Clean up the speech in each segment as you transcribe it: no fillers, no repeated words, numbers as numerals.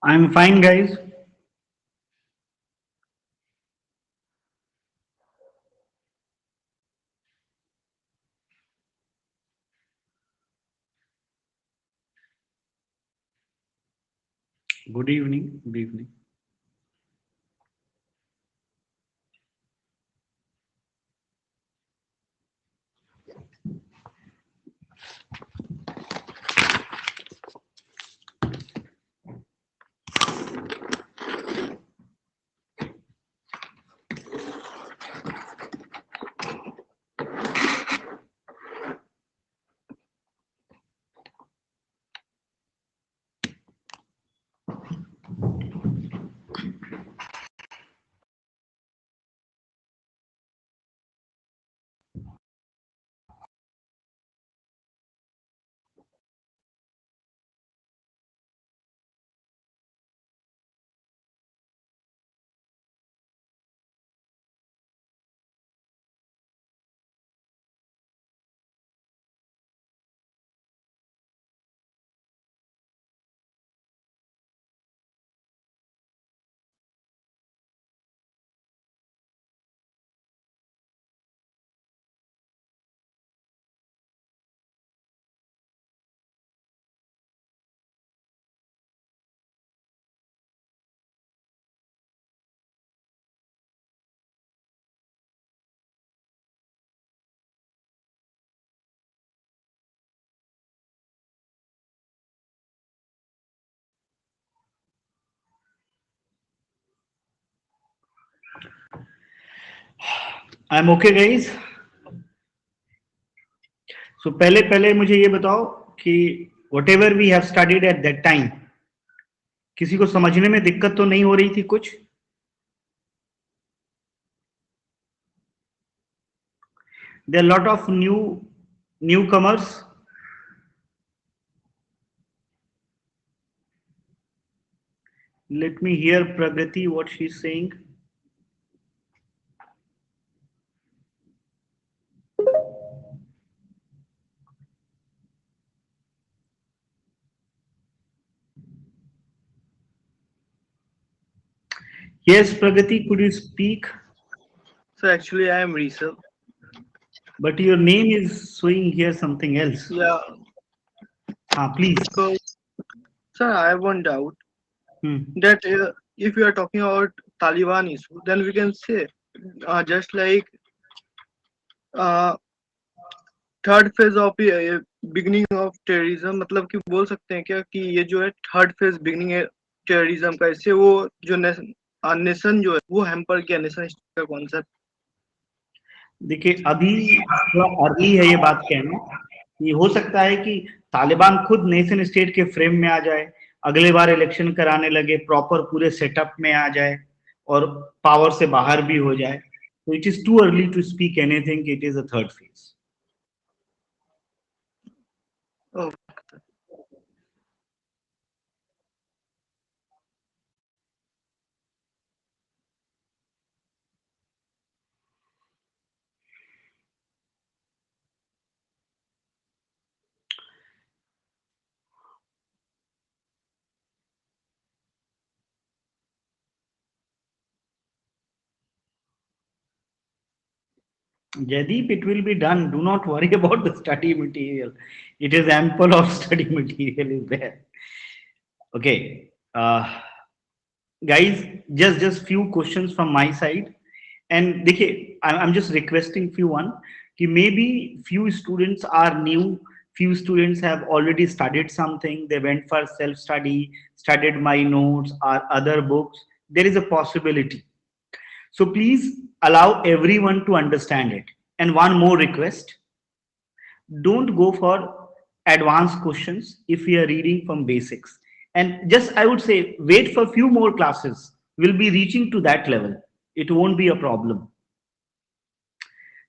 I'm fine, guys. Good evening. Good evening. I'm okay, guys. So पहले पहले मुझे ये बताओ कि whatever we have studied at that time, किसी को समझने में दिक्कत तो नहीं हो रही थी कुछ? There are a lot of newcomers. Let me hear Pragati what she's saying. Yes, Pragati, could you speak? So actually, I am Rishabh. But your name is showing here something else. Yeah. Please. So, sir, I have one doubt Hmm. that if we are talking about Taliban issue, then we can say just like uh, third phase of beginning of terrorism मतलब कि बोल सकते हैं क्या कि ये जो है थर्ड फेज बिगनिंग है टेररिज्म का इससे वो जो नेशन जो है वो हैम्पर किया नेशन स्टेट का कॉन्सेप्ट। देखिए अभी थोड़ा अर्ली है ये बात कहना। ये हो सकता है कि तालिबान खुद नेशन स्टेट के फ्रेम में आ जाए, अगले बार इलेक्शन कराने लगे, प्रॉपर पूरे सेटअप में आ जाए और पावर से बाहर भी हो जाए। तो it is too early to speak anything, it is a third phase. Jaideep, it will be done. Do not worry about the study material. It is ample of study material is there. Okay. Guys, just few questions from my side. And देखिए, I'm just requesting few one कि maybe few students are new, few students have already studied something, they went for self study, studied my notes or other books. There is a possibility. So please allow everyone to understand it. And one more request, don't go for advanced questions if we are reading from basics. And just I would say wait for few more classes. We'll be reaching to that level. It won't be a problem.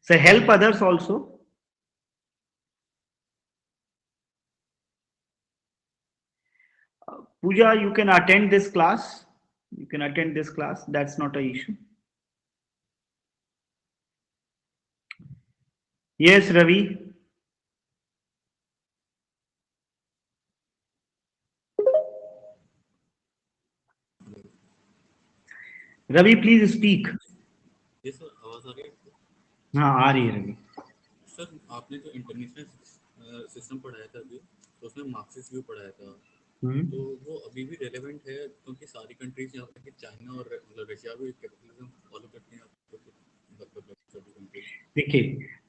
So help others also. Pooja, you can attend this class. You can attend this class. That's not an issue. Yes, Ravi. Ravi, please speak. ये sir आवाज आ रही है आपको? हाँ, आ रही है Ravi. Sir आपने जो इंटरनेशनल सिस्टम पढ़ाया था अभी, तो उसमें मार्क्सिस्ट व्यू पढ़ाया था, हम्म. तो वो अभी भी रेलेवेंट है क्योंकि सारी कंट्रीज यहाँ तक कि चाइना और मतलब रशिया भी कैपिटलिज्म फॉलो करती हैं, तो लगभग सभी कंट्रीज. देखिए,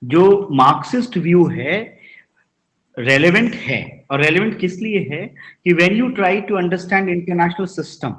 जो मार्क्सिस्ट व्यू है रेलेवेंट है. और रेलेवेंट किस लिए है कि when you try to understand international system,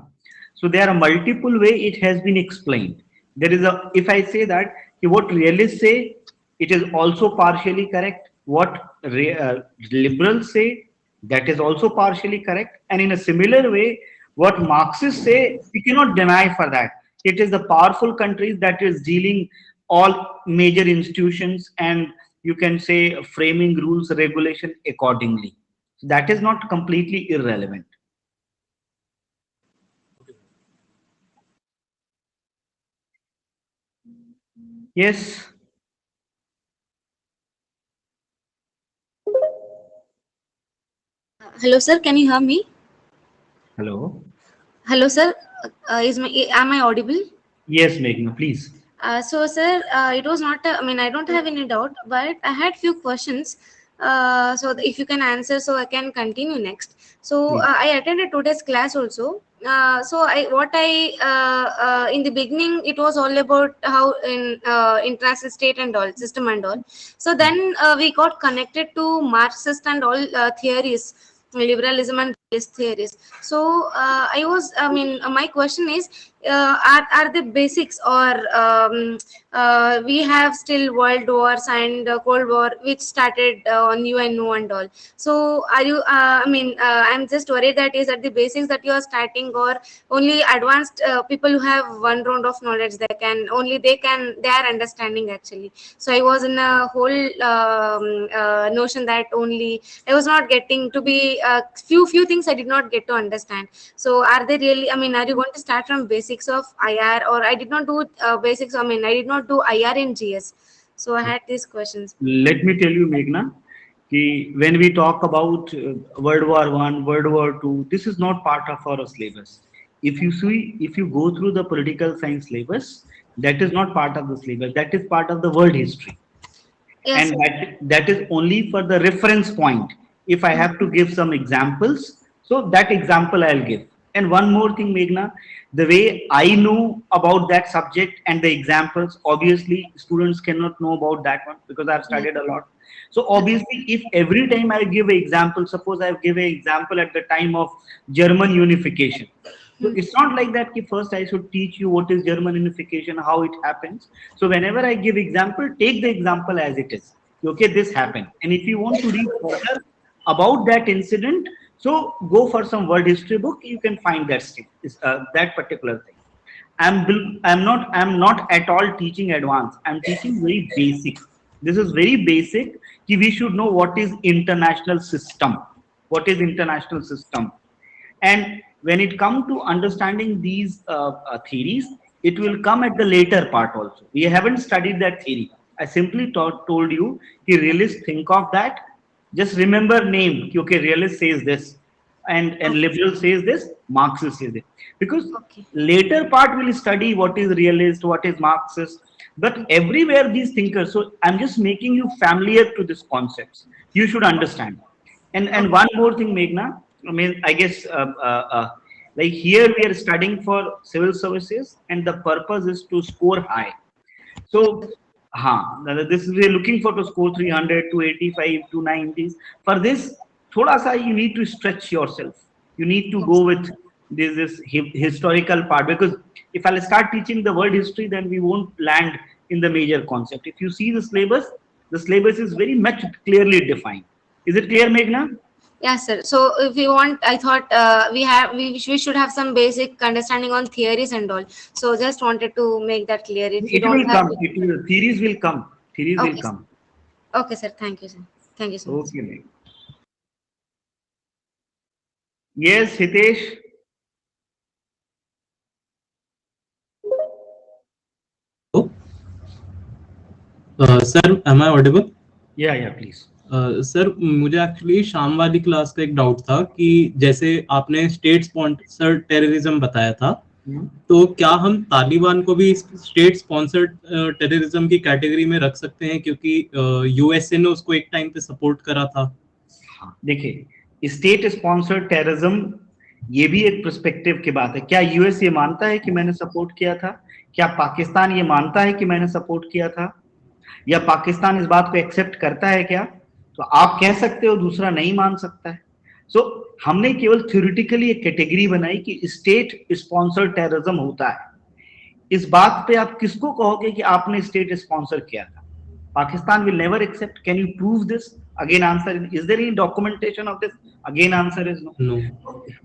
so there are multiple way it has been explained. There is a, if I say that what realists say, it is also partially correct. What liberals say, that is also partially correct. And in a similar way, what Marxists say, we cannot deny for that. It is the powerful countries that is dealing all major institutions, and you can say framing rules regulation accordingly. So that is not completely irrelevant. Okay sir. Yes. Hello, sir. Can you hear me? Hello. Hello, sir. Am I audible? Yes, Meghna, please. So, sir, it was not. I mean, I don't have any doubt, but I had few questions. If you can answer, so I can continue next. So, Please. I attended today's class also. In the beginning, it was all about how in international state and all system and all. So then we got connected to Marxist and all theories, liberalism and realist theories. So my question is, are the basics, or we have still world wars and cold war which started on UNO and all. So are you I'm just worried that is at the basics that you are starting, or only advanced people who have one round of knowledge, they are understanding actually. So I was in a whole notion that only I was not getting to be few things I did not get to understand. So are they really? I mean, are you going to start from basics of IR, or I did not do basics? I mean, I did not do IR in GS. So I had these questions. Let me tell you, Meghna, कि when we talk about World War One, World War Two, this is not part of our syllabus. If you see, if you go through the political science syllabus, that is not part of the syllabus. That is part of the world history, Yes. and that is only for the reference point. If I have to give some examples, so that example I'll give. And one more thing, Meghna, the way I know about that subject and the examples, obviously students cannot know about that one because I've Yes. studied a lot. So obviously, if every time I give an example, suppose I give an example at the time of German unification, so it's not like that. Ki first I should teach you what is German unification, how it happens. So whenever I give example, take the example as it is. Okay, this happened. And if you want to read further about that incident, so go for some world history book. You can find that particular thing. I'm not at all teaching advanced. I'm teaching very basic. This is very basic. Ki we should know what is international system. What is international system? And when it comes to understanding these theories, it will come at the later part also. We haven't studied that theory. I simply told you, कि realist think of that. Just remember name. कि, okay, realist says this, and Okay. liberal says this, Marxist says it. Because Okay. later part will study what is realist, what is Marxist. But everywhere these thinkers. So I'm just making you familiar to these concepts. You should understand. And Okay. one more thing, Meghna. I mean, I guess like here we are studying for civil services, and the purpose is to score high. So, this is we're looking for to score 300, 285, 290s. For this, thoda sa you need to stretch yourself. You need to go with this historical part, because if I'll start teaching the world history, then we won't land in the major concept. If you see the syllabus is very much clearly defined. Is it clear, Meghna? Yeah, sir. So if you want, I thought we should have some basic understanding on theories and all. So just wanted to make that clear. If you It don't will have, come. It will, theories will come. Theories will okay, come. okay, sir. Thank you, sir. Thank you so much. Okay, Meghna. Yes, Hitesh. Hello sir, am I audible? Yeah, please. Sir मुझे actually शाम वाली class का एक doubt था कि जैसे आपने state sponsored terrorism बताया था, तो क्या हम तालिबान को भी स्टेट स्पॉन्सर्ड टेररिज्म की कैटेगरी में रख सकते हैं, क्योंकि यूएसए ने उसको एक टाइम पे सपोर्ट करा था? देखिए, स्टेट स्पॉन्सर्ड टेररिज्म ये भी एक पर्सपेक्टिव की बात है। क्या यूएस ये मानता है कि मैंने सपोर्ट किया था? क्या पाकिस्तान ये मानता है कि मैंने सपोर्ट किया था? या पाकिस्तान इस बात को एक्सेप्ट करता है क्या? तो आप कह सकते हो दूसरा नहीं मान सकता है। सो हमने केवल थ्योरेटिकली एक कैटेगरी बनाई कि स्टेट स्पॉन्सर्ड टेररिज्म होता है। इस बात पे आप किसको कहोगे कि आपने स्टेट स्पॉन्सर किया था? Pakistan will never accept. Can you prove this? Again, answer is there any documentation of this? Again, answer is no. No.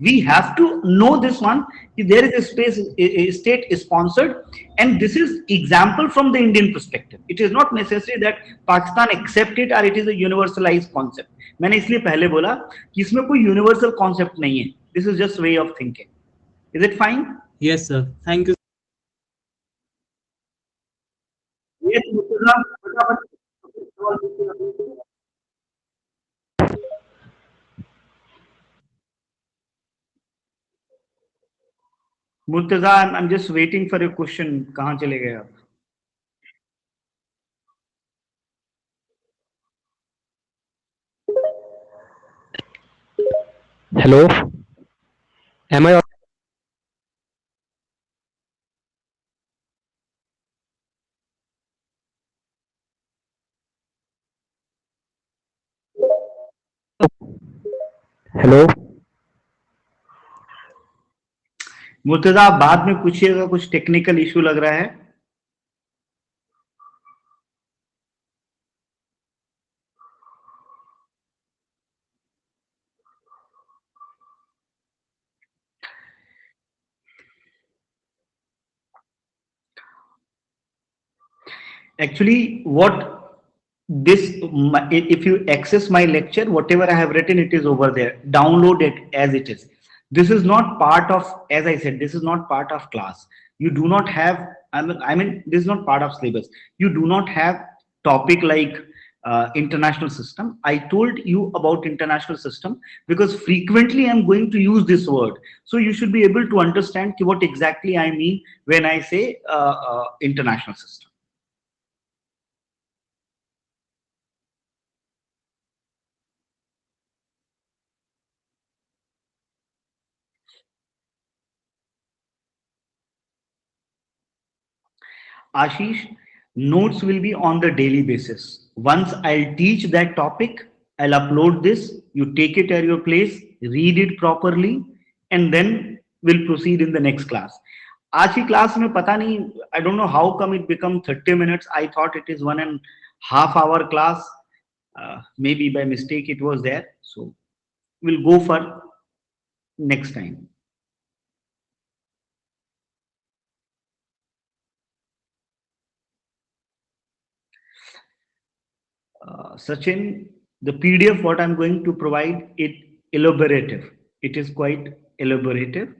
We have to know this one. There is a space, a state sponsored, and this is example from the Indian perspective. It is not necessary that Pakistan accept it or it is a universalized concept. मैंने इसलिए पहले बोला कि इसमें कोई universal concept नहीं है. This is just way of thinking. Is it fine? Yes, sir. Thank you. Yes, फटाफट Murtaza, I'm just waiting for your question. कहाँ चले गए आप? Hello, am I? Hello. Murtaza, आप बाद में पूछिएगा, कुछ टेक्निकल इशू लग रहा है। Actually, what this, if you access my lecture, whatever I have written, it is over there. Download it as it is. This is not part of, as I said, this is not part of class. You do not have, I mean, this is not part of syllabus. You do not have topic like international system. I told you about international system because frequently I'm going to use this word. So you should be able to understand what exactly I mean when I say international system. Ashish, notes will be on the daily basis. Once I'll teach that topic, I'll upload this, you take it at your place, read it properly, and then we'll proceed in the next class. आज की class में पता नहीं, I don't know how come it become 30 minutes. I thought it is 1.5 hour class. Maybe by mistake it was there. So we'll go for next time. Sachin, the PDF what I'm going to provide it elaborative. It is quite elaborative,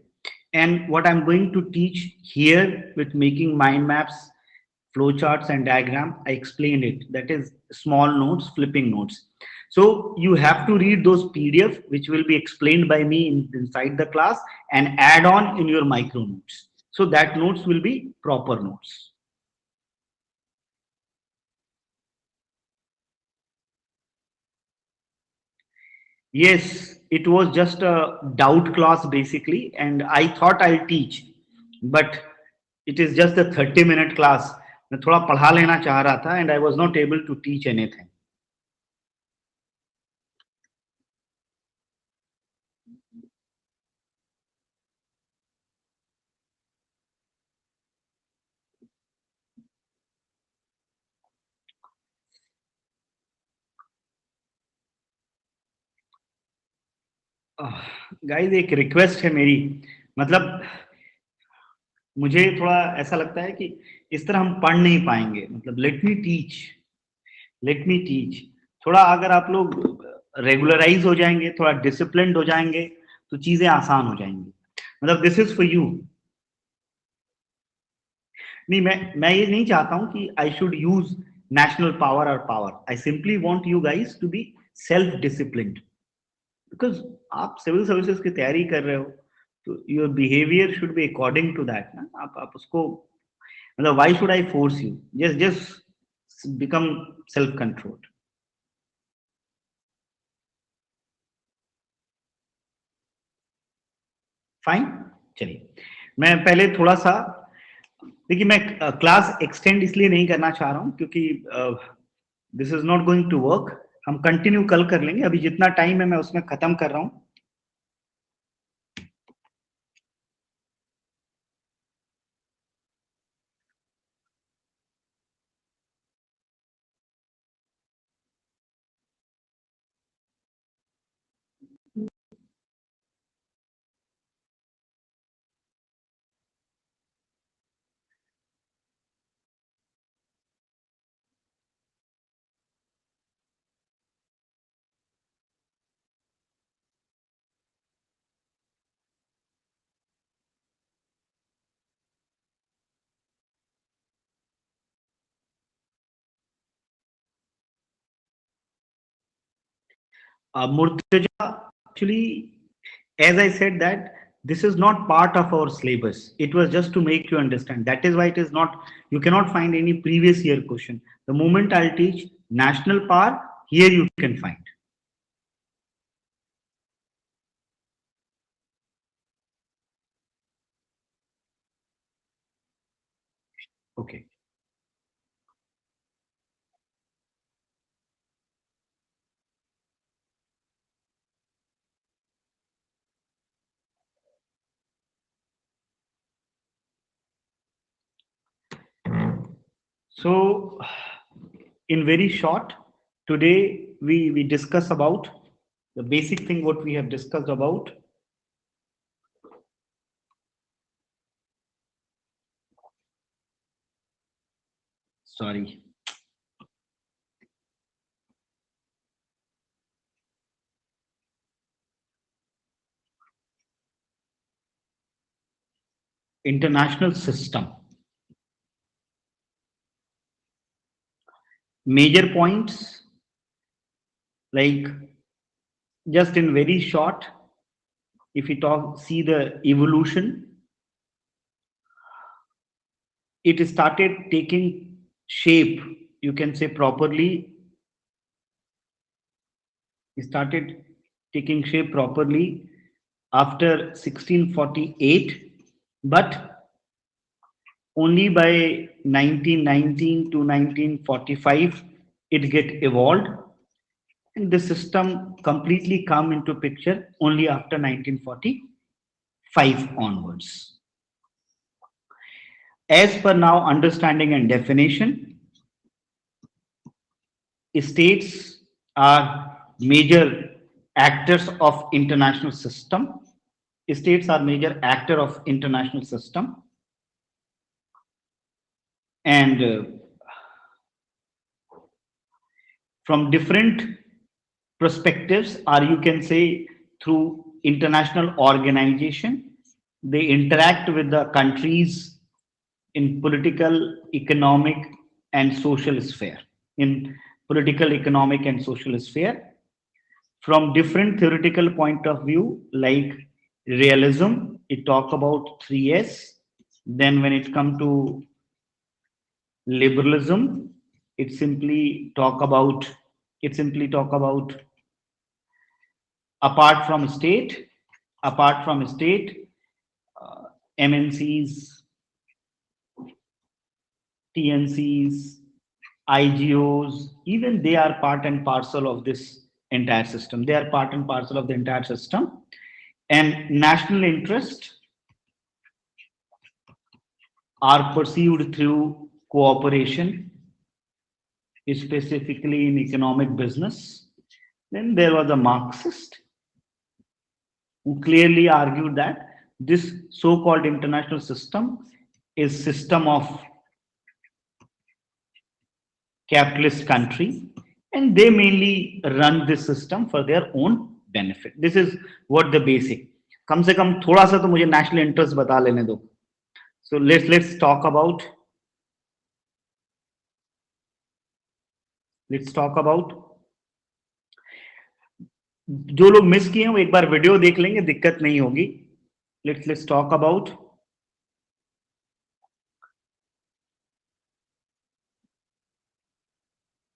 and what I'm going to teach here with making mind maps, flowcharts, and diagram, I explained it. That is small notes, flipping notes. So you have to read those PDF, which will be explained by me inside the class, and add on in your micro notes. So that notes will be proper notes. Yes, it was just a doubt class basically, and I thought I'll teach, but it is just a 30-minute class. मैं थोड़ा पढ़ा लेना चाह रहा था, and I was not able to teach anything. Guys, एक request है मेरी, मतलब मुझे थोड़ा ऐसा लगता है कि इस तरह हम पढ़ नहीं पाएंगे। मतलब लेट मी टीच। थोड़ा अगर आप लोग रेगुलराइज हो जाएंगे, थोड़ा डिसिप्लिन्ड हो जाएंगे, तो चीजें आसान हो जाएंगी। मतलब दिस इज फॉर यू। नहीं, मैं ये नहीं चाहता हूं कि I should use national power और power. I simply want you guys to be self disciplined, because आप सिविल सर्विसेज की तैयारी कर रहे हो, तो your behavior should be according to that ना. आप उसको मतलब why should I force you? Just become self controlled. Fine. चलिए मैं पहले थोड़ा सा, देखिए मैं क्लास एक्सटेंड इसलिए नहीं करना चाह रहा हूं क्योंकि this is not going to work. हम कंटिन्यू कल कर लेंगे. अभी जितना टाइम है मैं उसमें खत्म कर रहा हूं. Murtaja, actually, as I said that this is not part of our syllabus. It was just to make you understand. That is why it is not, you cannot find any previous year question. The moment I'll teach national power, here you can find. Okay. So, in very short, today we discuss about the basic thing what we have discussed about. Sorry. International system. Major points, like just in very short, if we talk, see the evolution, it started taking shape, you can say properly, it started taking shape properly after 1648, but only by 1919 to 1945 it get evolved, and the system completely come into picture only after 1945 onwards. As per now understanding and definition, states are major actors of international system. States are major actor of international system, and from different perspectives, or you can say through international organization, they interact with the countries in political, economic, and social sphere. In political, economic, and social sphere, from different theoretical point of view, like realism, it talk about 3S. Then when it come to liberalism, it simply talk about apart from state, MNCs, TNCs, IGOs, even they are part and parcel of this entire system. They are part and parcel of the entire system. And national interest are perceived through cooperation, specifically in economic business. Then there was a Marxist who clearly argued that this so-called international system is system of capitalist country, and they mainly run this system for their own benefit. This is what the basic. कम से कम थोड़ा सा तो मुझे national interest बता लेने दो. So let's talk about जो लोग मिस किए हैं वो एक बार वीडियो देख लेंगे, दिक्कत नहीं होगी. let's talk about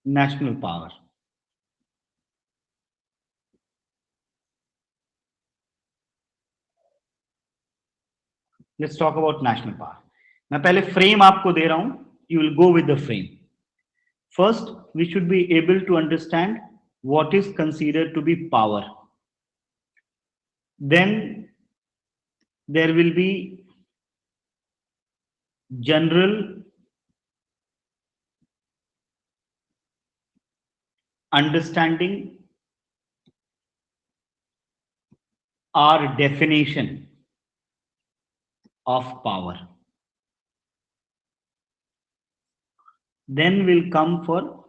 national power. Let's talk about national power. मैं पहले फ्रेम आपको दे रहा हूं. You will go with the frame. First, we should be able to understand what is considered to be power. Then there will be general understanding or definition of power. Then will come for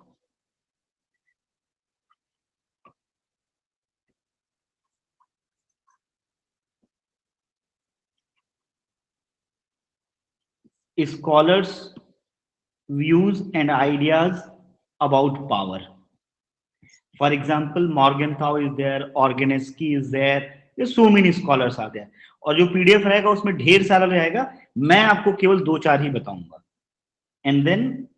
scholars' views and ideas about power. For example, Morgenthau is there, Organowski is there. There's so many scholars are there. और जो PDF रहेगा उसमें ढेर सारा रहेगा. मैं आपको केवल दो चार ही बताऊंगा. And then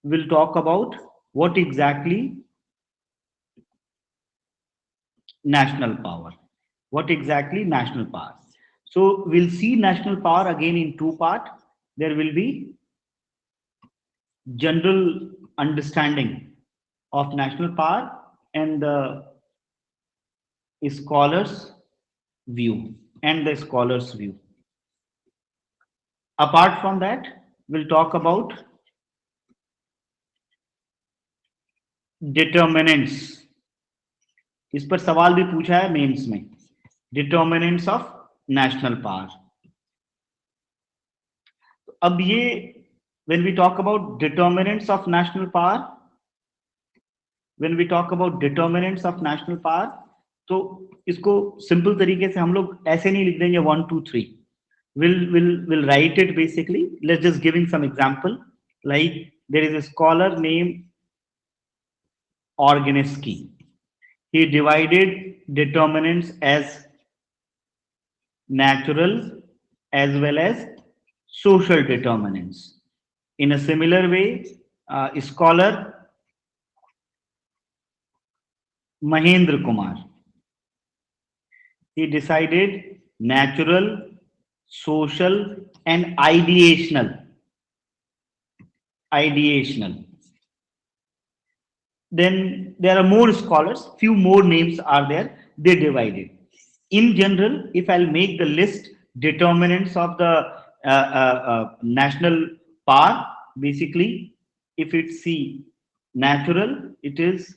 we'll talk about what exactly national power. What exactly national power? So we'll see national power again in two parts. There will be general understanding of national power and the scholars view and the scholars view. Apart from that, we'll talk about determinants. इस पर सवाल भी पूछा है mains में. Determinants of national power. अब ये when we talk about determinants of national power, तो इसको सिंपल तरीके से हम लोग ऐसे नहीं लिख देंगे 1 2 3. We'll write it basically. Let's just giving some example. Like there is a scholar named Organowski. He divided determinants as natural as well as social determinants. In a similar way, scholar Mahendra Kumar, he decided natural, social and ideational. Then there are more scholars, few more names are there, they divided. In general, if I'll make the list determinants of the national power, basically if it's see natural, it is,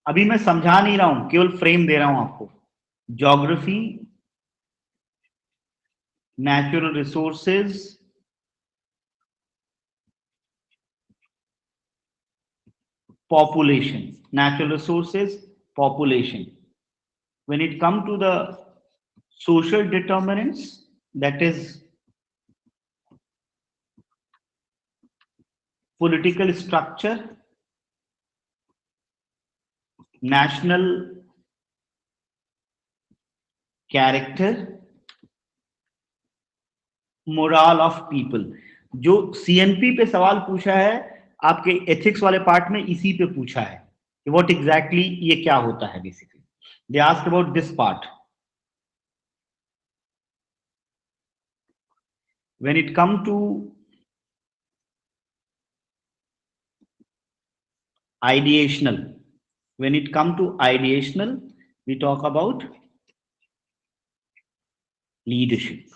अभी मैं समझा नहीं रहा हूं, केवल frame दे रहा हूं आपको. Geography, natural resources, population. Natural resources, population. When it comes to the social determinants, that is political structure, national character, moral of people. जो सीएनपी पे सवाल पूछा है आपके एथिक्स वाले पार्ट में, इसी पे पूछा है कि व्हाट एग्जैक्टली ये क्या होता है. Basically they asked about this part. When it come to ideational, we talk about leadership.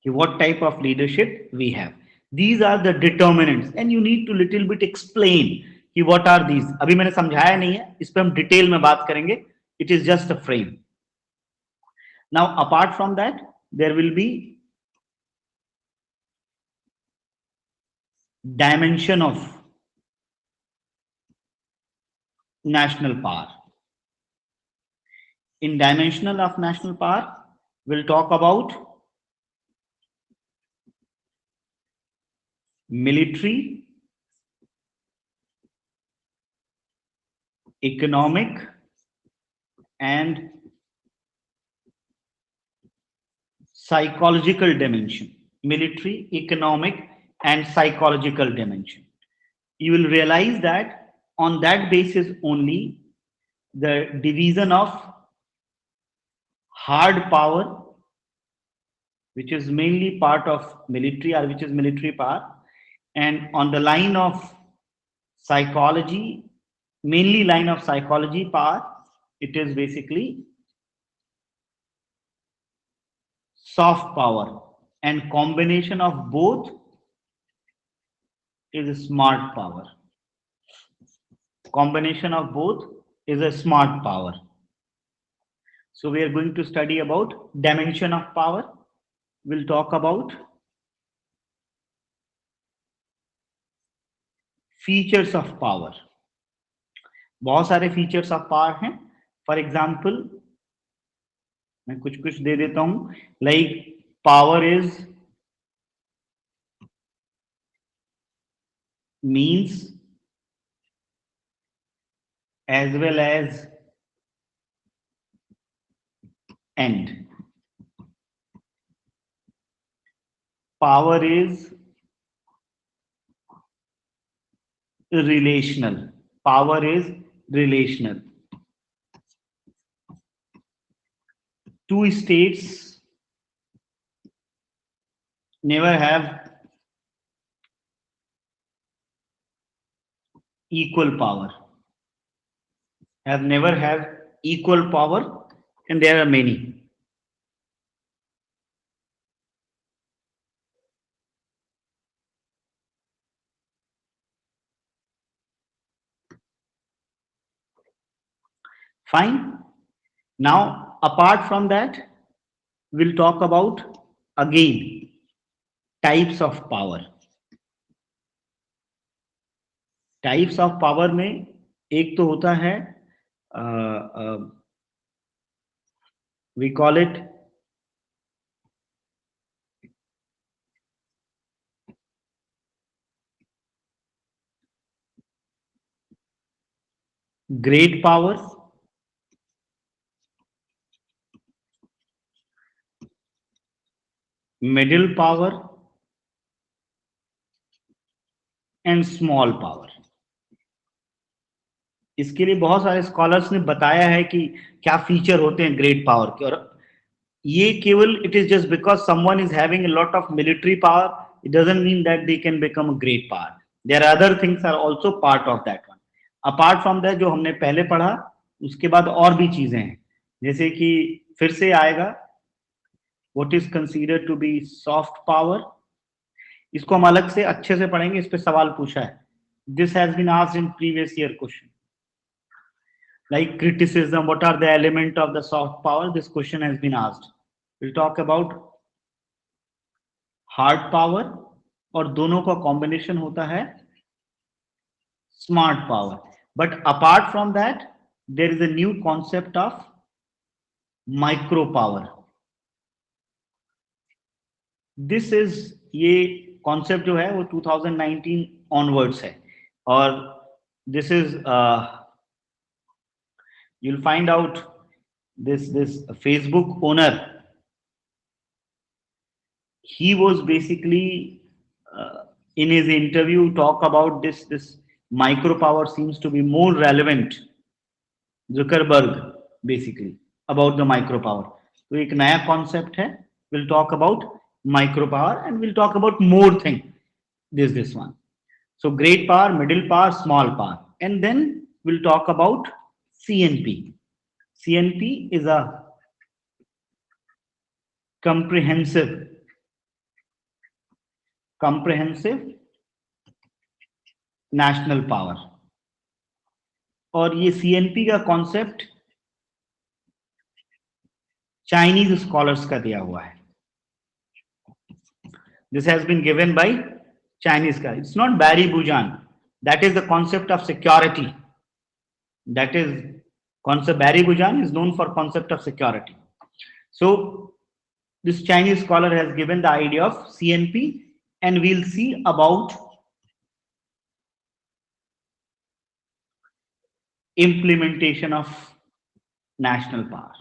What type of leadership we have. These are the determinants and you need to little bit explain कि what are these. अभी मैंने समझाया नहीं है, इस पे हम detail में बात करेंगे. It is just a frame. Now apart from that, there will be dimension of national power. In dimensional of national power, we'll talk about military, economic and psychological dimension, military, economic, and psychological dimension. You will realize that on that basis only the division of hard power, which is mainly part of military or which is military power, and on the line of psychology, mainly line of psychology power, it is basically soft power, and combination of both is smart power. Combination of both is a smart power. So we are going to study about dimension of power. We'll talk about features of power. बहुत सारे features of power हैं. For example, मैं कुछ कुछ दे देता हूं. Like power is means as well as end. Power is relational. Power is relational. Two states never have equal power. Have never have equal power, and there are many. Fine. Now, apart from that, we'll talk about again types of power. Types of power में एक तो होता है we call it great power, middle power, and small power. इसके लिए बहुत सारे scholars ने बताया है कि क्या फीचर होते हैं ग्रेट पावर के, और ये केवल it is just because someone is having a lot of military power, it doesn't mean that they can become a great power. There are other things are also part of that one. Apart from that जो हमने पहले पढ़ा, उसके बाद और भी चीजें हैं, जैसे कि फिर से आएगा what is considered to be soft power. इसको हम अलग से अच्छे से पढ़ेंगे, इस पे सवाल पूछा है. This has been asked in previous year question. Like criticism, what are the element of the soft power? This question has been asked. We'll talk about hard power, और दोनों का combination होता है smart power. But apart from that, there is a new concept of micro power. This is, ये concept जो है वो 2019 onwards है, और this is you'll find out this Facebook owner, he was basically in his interview talk about this micro power seems to be more relevant, Zuckerberg basically, about the micro power. तो एक नया concept है. We'll talk about micro power and we'll talk about more thing. This one. So great power, middle power, small power, and then we'll talk about CNP. CNP is a comprehensive national power. और ये CNP का concept Chinese scholars का दिया हुआ है. This has been given by Chinese guy. It's not Barry Bujan. That is the concept of security. That is concept. Barry Bujan is known for concept of security. So this Chinese scholar has given the idea of CNP, and we'll see about implementation of national power.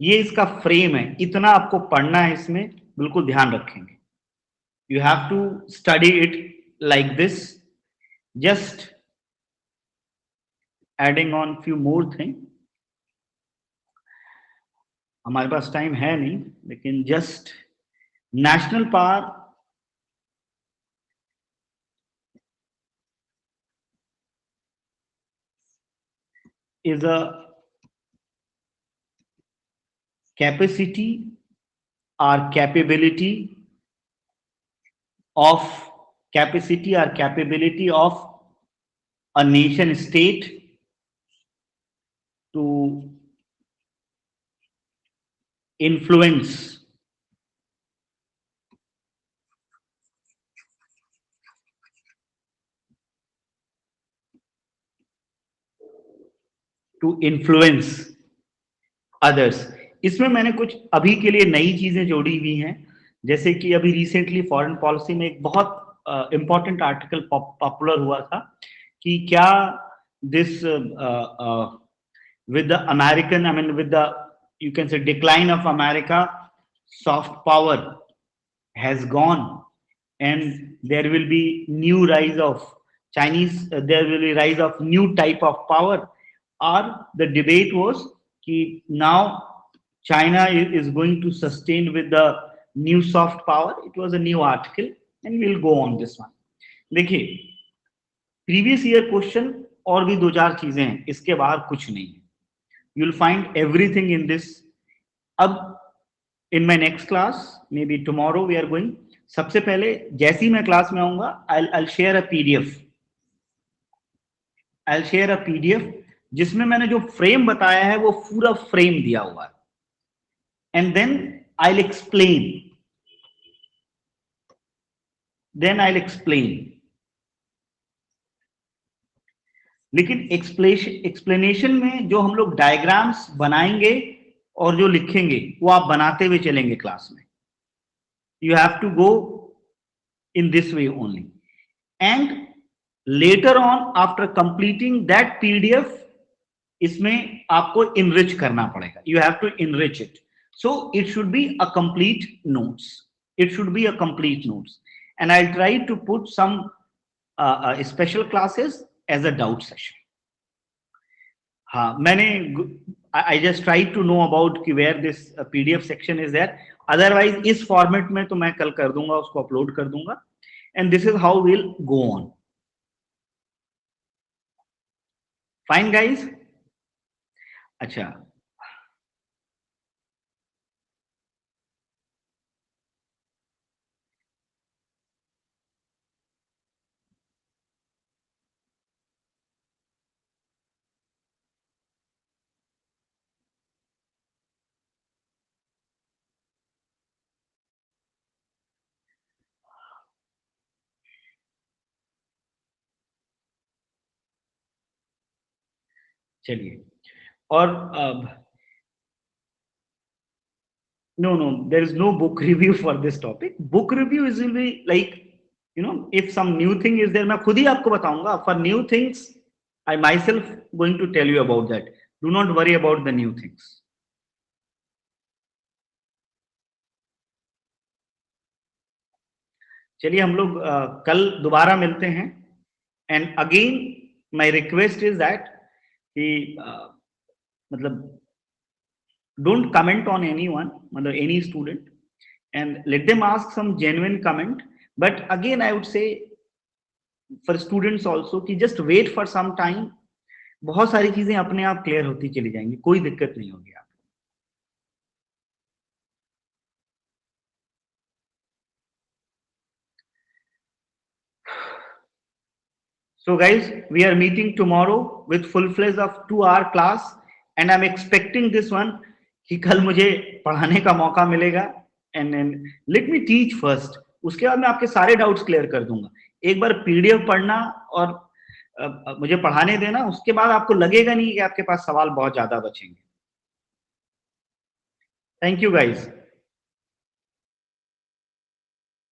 ये इसका frame है, इतना आपको पढ़ना है, इसमें बिल्कुल ध्यान रखेंगे. You have to study it like this. Just adding on few more thing. हमारे पास टाइम है नहीं, लेकिन just national power is a capacity or capability of a nation state to influence others. इसमें मैंने कुछ अभी के लिए नई चीजें जोड़ी हुई हैं, जैसे कि अभी रिसेंटली फॉरेन पॉलिसी में एक बहुत इंपॉर्टेंट आर्टिकल पॉपुलर हुआ था कि क्या this with the American, I mean, with the, you can say, decline of America, soft power has gone, and there will be new rise of Chinese, there will be rise of new type of power. Or the debate was कि now China is going to sustain with the new soft power. It was a new article, and we'll go on this one. देखिए, previous year question और भी 2-4 चीजें हैं, इसके बाहर कुछ नहीं है. You'll find everything in this. अब in my next class, maybe tomorrow we are going. सबसे पहले जैसे ही मैं क्लास में आऊंगा, I'll share a PDF. I'll share a PDF जिसमें मैंने जो फ्रेम बताया है वो पूरा फ्रेम दिया हुआ है. And then I'll explain. लेकिन एक्सप्लेनेशन में जो हम लोग डायग्राम्स बनाएंगे और जो लिखेंगे वो आप बनाते हुए चलेंगे क्लास में. You have to go in this way only, and later on after completing that PDF इसमें आपको इनरिच करना पड़ेगा. You have to enrich it, so it should be a complete notes. And I try to put some special classes as a doubt session. हाँ, मैंने I just tried to know about कि where this PDF section is there. Otherwise इस format में तो मैं कल कर दूंगा, उसको अपलोड कर दूंगा. And this is how we'll go on. Fine guys. अच्छा, चलिए. और no, there is no book review for this topic. Book review is will be like, if some new thing is there, मैं खुद ही आपको बताऊंगा. For new things, I myself going to tell you about that. Do not worry about the new things. चलिए हम लोग कल दोबारा मिलते हैं. And again my request is that कि मतलब don't comment on anyone, मतलब any student, and let them ask some genuine comment. But again I would say for students also कि just wait for some time. बहुत सारी चीजें अपने आप clear होती चली जाएंगी, कोई दिक्कत नहीं होगी. आप so guys, we are meeting tomorrow with full-fledged of 2-hour class, and I'm expecting this one कि कल मुझे पढ़ाने का मौका मिलेगा. And let me teach first, उसके बाद मैं आपके सारे डाउट्स क्लियर कर दूंगा. एक बार पीडीएफ पढ़ना और मुझे पढ़ाने देना, उसके बाद आपको लगेगा नहीं कि आपके पास सवाल बहुत ज्यादा बचेंगे. Thank you guys.